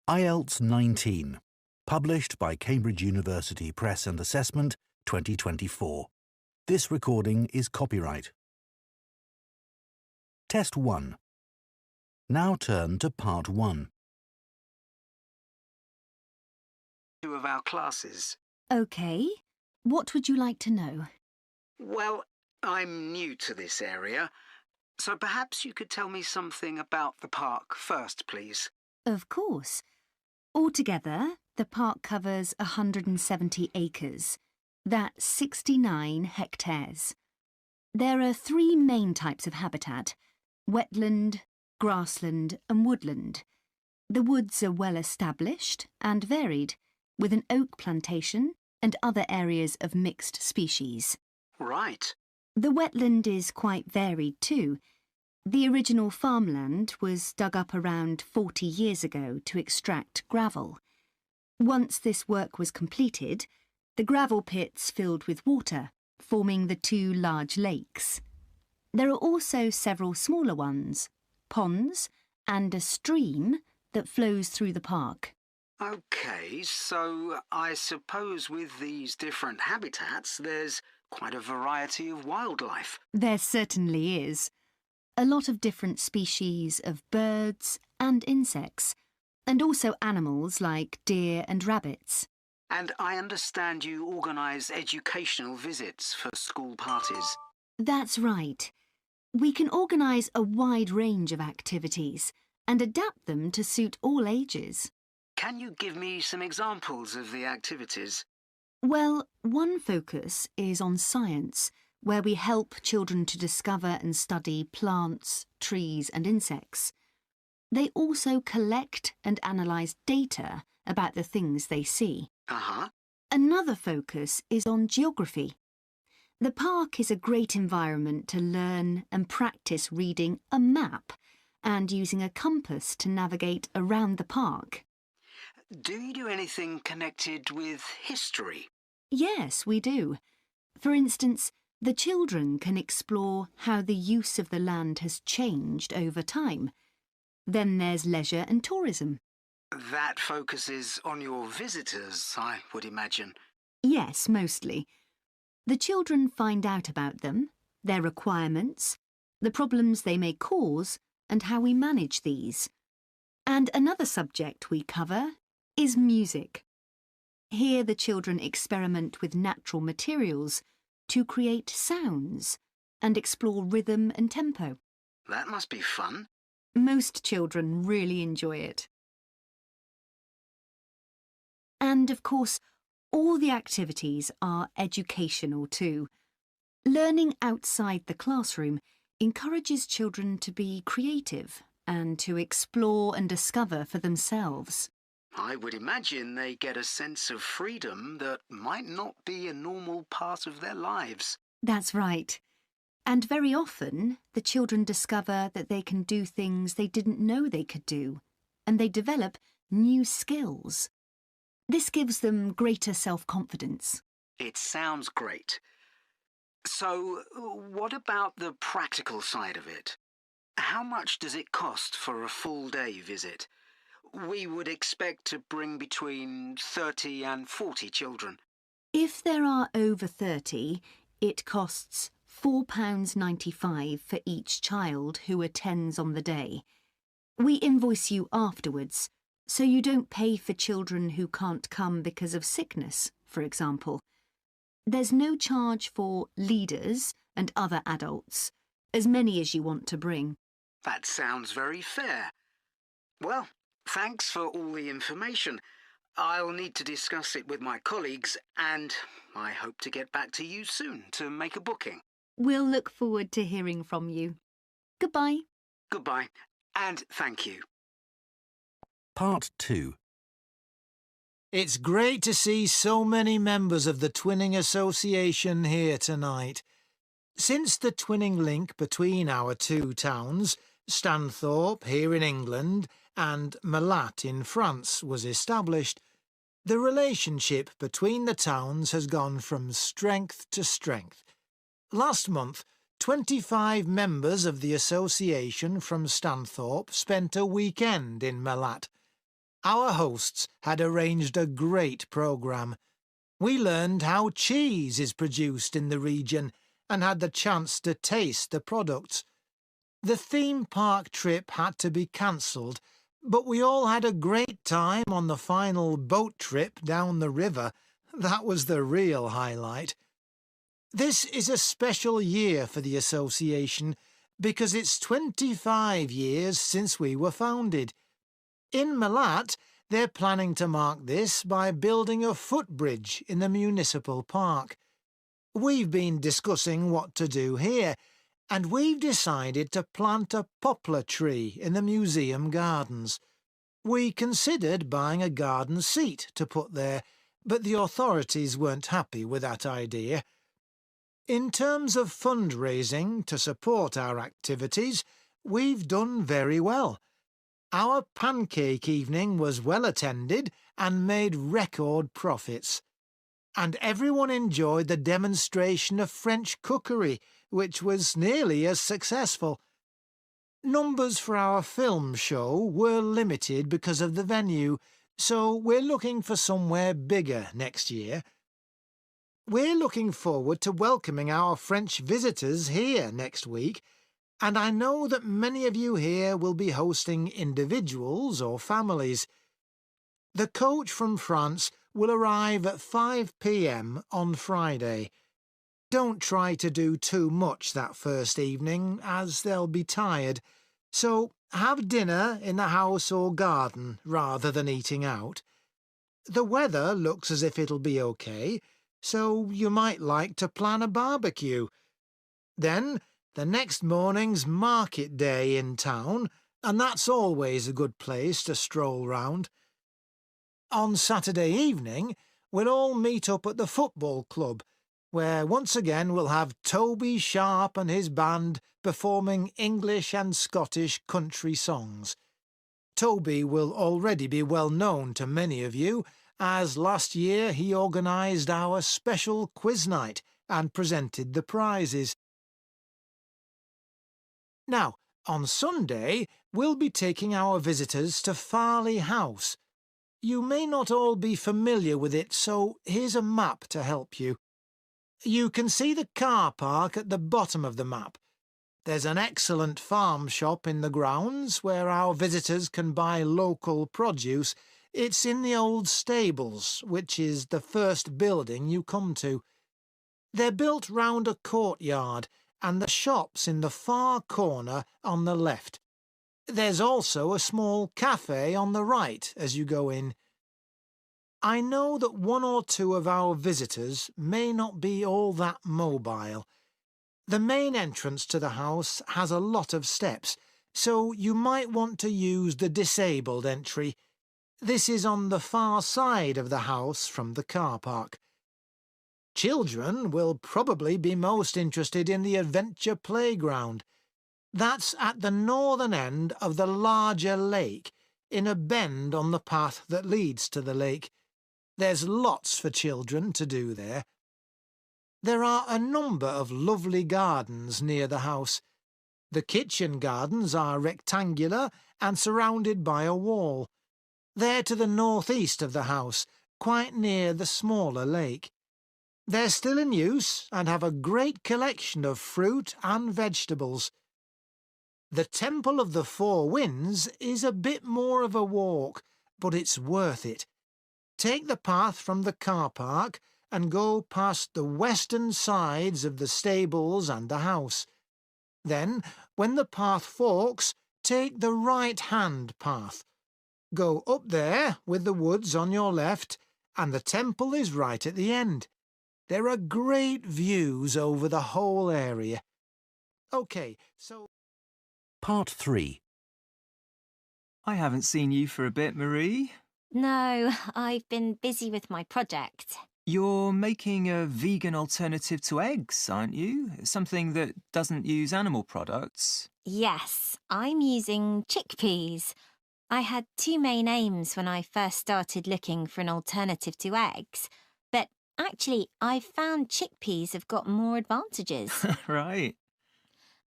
IELTS 19, published by Cambridge University Press and Assessment 2024. This recording is copyright. Test 1. Now turn to Part 1. Two of our classes. OK. What would you like to know? Well, I'm new to this area, so perhaps you could tell me something about the park first, please. Of course. Altogether, the park covers 170 acres. That's 69 hectares. There are three main types of habitat: wetland, grassland and woodland. The woods are well established and varied, with an oak plantation and other areas of mixed species. Right. The wetland is quite varied too. The original farmland was dug up around 40 years ago to extract gravel. Once this work was completed, the gravel pits filled with water, forming the two large lakes. There are also several smaller ones, ponds, and a stream that flows through the park. OK, so I suppose with these different habitats, there's quite a variety of wildlife. There certainly is. A lot of different species of birds and insects, and also animals like deer and rabbits. And I understand you organise educational visits for school parties. That's right. We can organise a wide range of activities and adapt them to suit all ages. Can you give me some examples of the activities? Well, one focus is on science, where we help children to discover and study plants, trees and insects. They also collect and analyse data about the things they see. Another focus is on geography. The park is a great environment to learn and practice reading a map and using a compass to navigate around the park. Do you do anything connected with history? Yes, we do. For instance, the children can explore how the use of the land has changed over time. Then there's leisure and tourism. That focuses on your visitors, I would imagine. Yes, mostly. The children find out about them, their requirements, the problems they may cause, and how we manage these. And another subject we cover is music. Here the children experiment with natural materials to create sounds and explore rhythm and tempo. That must be fun. Most children really enjoy it. And, of course, all the activities are educational too. Learning outside the classroom encourages children to be creative and to explore and discover for themselves. I would imagine they get a sense of freedom that might not be a normal part of their lives. That's right. And very often, the children discover that they can do things they didn't know they could do, and they develop new skills. This gives them greater self-confidence. It sounds great. So, what about the practical side of it? How much does it cost for a full-day visit? We would expect to bring between 30 and 40 children. If there are over 30, it costs £4.95 for each child who attends on the day. We invoice you afterwards, so you don't pay for children who can't come because of sickness, for example. There's no charge for leaders and other adults, as many as you want to bring. That sounds very fair. Well, thanks for all the information. I'll need to discuss it with my colleagues, and I hope to get back to you soon to make a booking. We'll look forward to hearing from you. Goodbye. Goodbye, and thank you. Part 2. It's great to see so many members of the Twinning Association here tonight. Since the twinning link between our two towns, Stanthorpe here in England and Malat in France, was established, the relationship between the towns has gone from strength to strength. Last month, 25 members of the association from Stanthorpe spent a weekend in Malat. Our hosts had arranged a great programme. We learned how cheese is produced in the region and had the chance to taste the products. The theme park trip had to be cancelled, but we all had a great time on the final boat trip down the river. That was the real highlight. This is a special year for the association because it's 25 years since we were founded. In Malat, they're planning to mark this by building a footbridge in the municipal park. We've been discussing what to do here, and we've decided to plant a poplar tree in the museum gardens. We considered buying a garden seat to put there, but the authorities weren't happy with that idea. In terms of fundraising to support our activities, we've done very well. Our pancake evening was well attended and made record profits. And everyone enjoyed the demonstration of French cookery, which was nearly as successful. Numbers for our film show were limited because of the venue, so we're looking for somewhere bigger next year. We're looking forward to welcoming our French visitors here next week, and I know that many of you here will be hosting individuals or families. The coach from France will arrive at 5 p.m. on Friday. Don't try to do too much that first evening, as they'll be tired, so have dinner in the house or garden rather than eating out. The weather looks as if it'll be okay, so you might like to plan a barbecue. Then the next morning's market day in town, and that's always a good place to stroll round. On Saturday evening, we'll all meet up at the football club, where once again we'll have Toby Sharp and his band performing English and Scottish country songs. Toby will already be well known to many of you, as last year he organised our special quiz night and presented the prizes. Now, on Sunday, we'll be taking our visitors to Farley House. You may not all be familiar with it, so here's a map to help you. You can see the car park at the bottom of the map. There's an excellent farm shop in the grounds where our visitors can buy local produce. It's in the old stables, which is the first building you come to. They're built round a courtyard, and the shop's in the far corner on the left. There's also a small cafe on the right as you go in. I know that one or two of our visitors may not be all that mobile. The main entrance to the house has a lot of steps, so you might want to use the disabled entry. This is on the far side of the house from the car park. Children will probably be most interested in the adventure playground. That's at the northern end of the larger lake, in a bend on the path that leads to the lake. There's lots for children to do there. There are a number of lovely gardens near the house. The kitchen gardens are rectangular and surrounded by a wall. They're to the northeast of the house, quite near the smaller lake. They're still in use and have a great collection of fruit and vegetables. The Temple of the Four Winds is a bit more of a walk, but it's worth it. Take the path from the car park and go past the western sides of the stables and the house. Then, when the path forks, take the right-hand path. Go up there with the woods on your left, and the temple is right at the end. There are great views over the whole area. OK, so... Part 3. I haven't seen you for a bit, Marie. No, I've been busy with my project. You're making a vegan alternative to eggs, aren't you? Something that doesn't use animal products. Yes, I'm using chickpeas. I had two main aims when I first started looking for an alternative to eggs, but actually I found chickpeas have got more advantages. Right.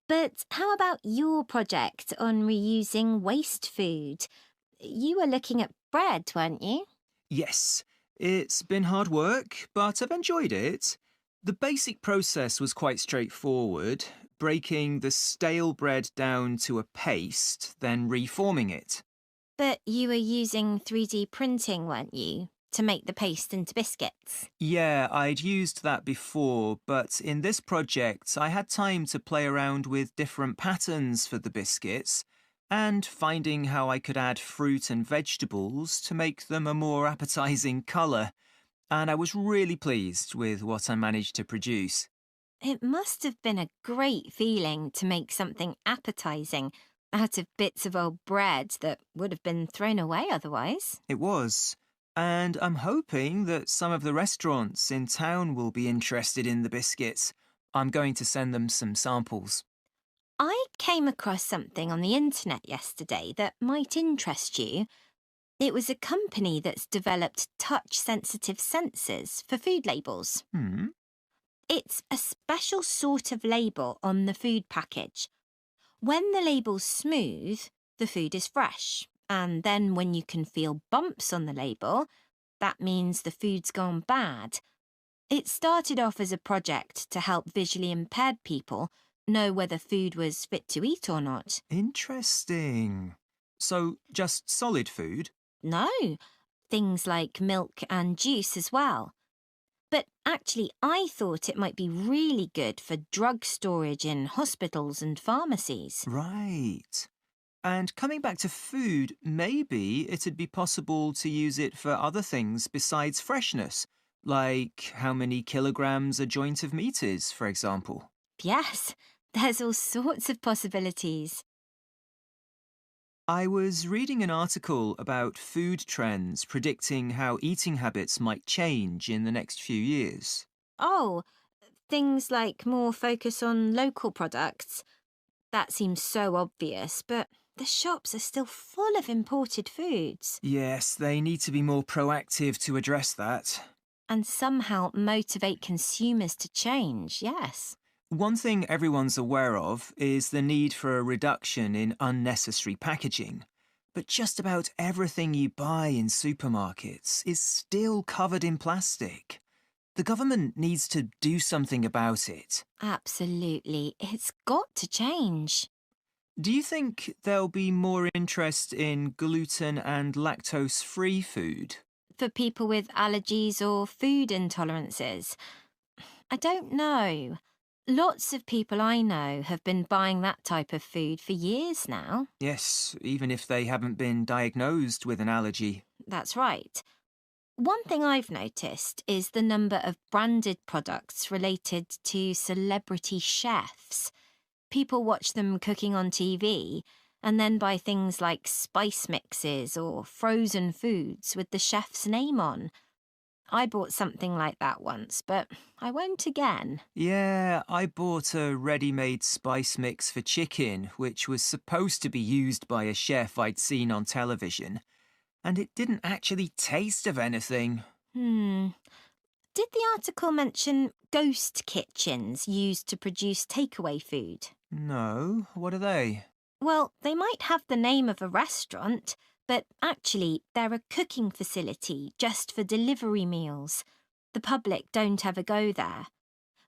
But how about your project on reusing waste food? You were looking at bread, weren't you? Yes, it's been hard work, but I've enjoyed it. The basic process was quite straightforward, breaking the stale bread down to a paste, then reforming it. But you were using 3D printing, weren't you, to make the paste into biscuits? Yeah, I'd used that before, but in this project I had time to play around with different patterns for the biscuits and finding how I could add fruit and vegetables to make them a more appetizing colour, and I was really pleased with what I managed to produce. It must have been a great feeling to make something appetizing out of bits of old bread that would have been thrown away otherwise. It was. And I'm hoping that some of the restaurants in town will be interested in the biscuits. I'm going to send them some samples. I came across something on the internet yesterday that might interest you. It was a company that's developed touch-sensitive sensors for food labels. It's a special sort of label on the food package. When the label's smooth, the food is fresh. And then when you can feel bumps on the label, that means the food's gone bad. It started off as a project to help visually impaired people know whether food was fit to eat or not. Interesting. So, just solid food? No, things like milk and juice as well. But actually, I thought it might be really good for drug storage in hospitals and pharmacies. Right. And coming back to food, maybe it'd be possible to use it for other things besides freshness, like how many kilograms a joint of meat is, for example. Yes, there's all sorts of possibilities. I was reading an article about food trends predicting how eating habits might change in the next few years. Oh, things like more focus on local products. That seems so obvious, but the shops are still full of imported foods. Yes, they need to be more proactive to address that. And somehow motivate consumers to change, yes. One thing everyone's aware of is the need for a reduction in unnecessary packaging. But just about everything you buy in supermarkets is still covered in plastic. The government needs to do something about it. Absolutely. It's got to change. Do you think there'll be more interest in gluten and lactose-free food? For people with allergies or food intolerances? I don't know. Lots of people I know have been buying that type of food for years now. Yes, even if they haven't been diagnosed with an allergy. That's right. One thing I've noticed is the number of branded products related to celebrity chefs. People watch them cooking on TV and then buy things like spice mixes or frozen foods with the chef's name on. I bought something like that once, but I won't again. Yeah, I bought a ready-made spice mix for chicken, which was supposed to be used by a chef I'd seen on television, and it didn't actually taste of anything. Did the article mention ghost kitchens used to produce takeaway food? No, what are they? Well, they might have the name of a restaurant, but actually they're a cooking facility just for delivery meals. The public don't ever go there.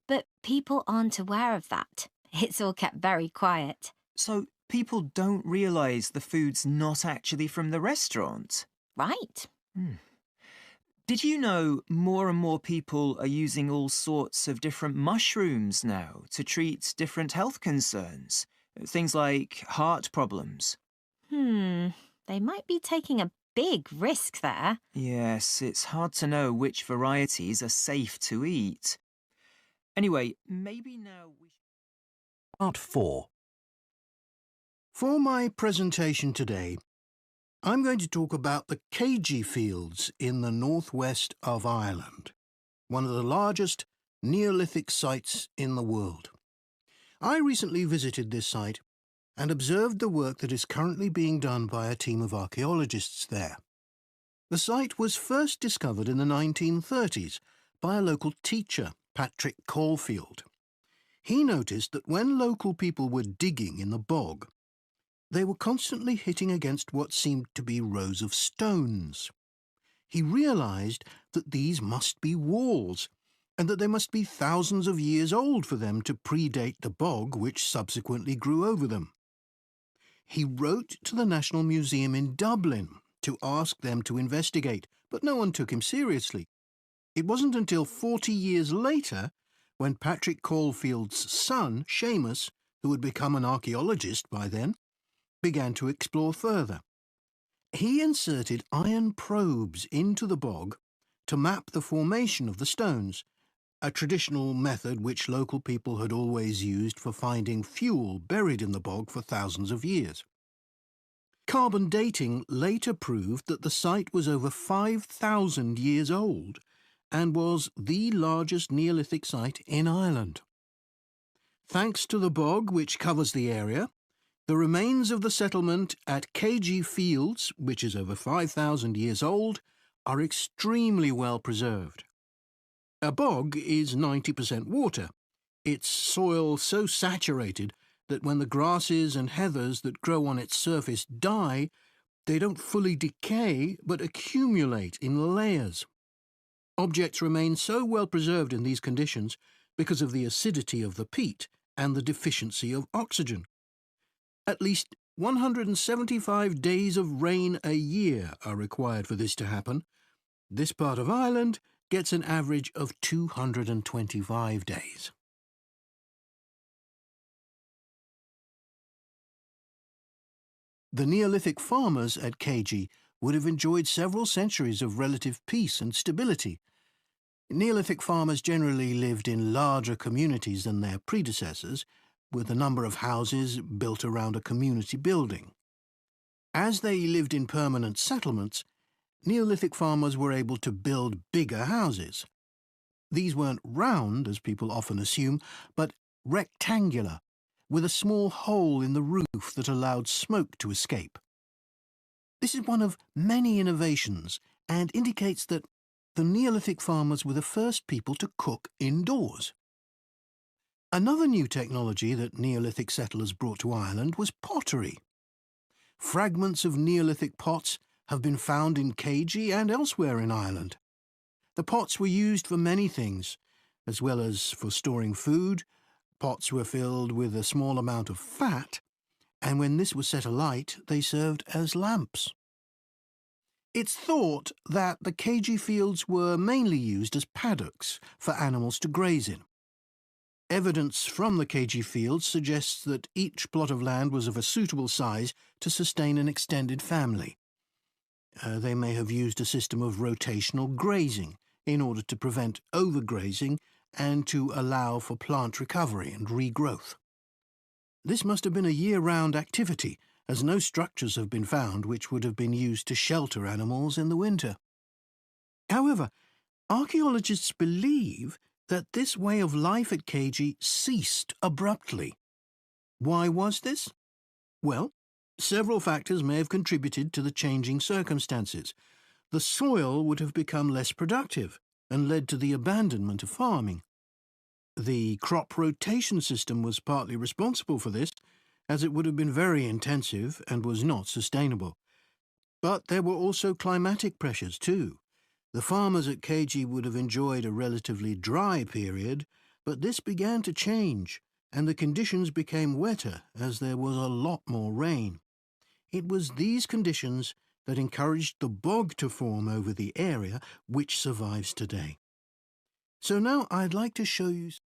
But people aren't aware of that. It's all kept very quiet. So people don't realise the food's not actually from the restaurant? Right. Did you know more and more people are using all sorts of different mushrooms now to treat different health concerns? Things like heart problems. They might be taking a big risk there. Yes, it's hard to know which varieties are safe to eat. Anyway, maybe now we should... Part 4. For my presentation today, I'm going to talk about the Ceide Fields in the northwest of Ireland, one of the largest Neolithic sites in the world. I recently visited this site and observed the work that is currently being done by a team of archaeologists there. The site was first discovered in the 1930s by a local teacher, Patrick Caulfield. He noticed that when local people were digging in the bog, they were constantly hitting against what seemed to be rows of stones. He realised that these must be walls, and that they must be thousands of years old for them to predate the bog which subsequently grew over them. He wrote to the National Museum in Dublin to ask them to investigate, but no one took him seriously. It wasn't until 40 years later, when Patrick Caulfield's son, Seamus, who had become an archaeologist by then, began to explore further. He inserted iron probes into the bog to map the formation of the stones, a traditional method which local people had always used for finding fuel buried in the bog for thousands of years. Carbon dating later proved that the site was over 5,000 years old and was the largest Neolithic site in Ireland. Thanks to the bog which covers the area, the remains of the settlement at Ceide Fields, which is over 5,000 years old, are extremely well preserved. A bog is 90% water, its soil so saturated that when the grasses and heathers that grow on its surface die, they don't fully decay but accumulate in layers. Objects remain so well preserved in these conditions because of the acidity of the peat and the deficiency of oxygen. At least 175 days of rain a year are required for this to happen. This part of Ireland gets an average of 225 days. The Neolithic farmers at Ceide would have enjoyed several centuries of relative peace and stability. Neolithic farmers generally lived in larger communities than their predecessors, with a number of houses built around a community building. As they lived in permanent settlements, Neolithic farmers were able to build bigger houses. These weren't round, as people often assume, but rectangular, with a small hole in the roof that allowed smoke to escape. This is one of many innovations and indicates that the Neolithic farmers were the first people to cook indoors. Another new technology that Neolithic settlers brought to Ireland was pottery. Fragments of Neolithic pots have been found in Ceide and elsewhere in Ireland. The pots were used for many things, as well as for storing food. Pots were filled with a small amount of fat, and when this was set alight, they served as lamps. It's thought that the Ceide fields were mainly used as paddocks for animals to graze in. Evidence from the Ceide fields suggests that each plot of land was of a suitable size to sustain an extended family. They may have used a system of rotational grazing in order to prevent overgrazing and to allow for plant recovery and regrowth. This must have been a year-round activity, as no structures have been found which would have been used to shelter animals in the winter. However, archaeologists believe that this way of life at Ceide ceased abruptly. Why was this? Well, several factors may have contributed to the changing circumstances. The soil would have become less productive and led to the abandonment of farming. The crop rotation system was partly responsible for this, as it would have been very intensive and was not sustainable. But there were also climatic pressures too. The farmers at Ceide would have enjoyed a relatively dry period, but this began to change, and the conditions became wetter as there was a lot more rain. It was these conditions that encouraged the bog to form over the area which survives today. So now I'd like to show you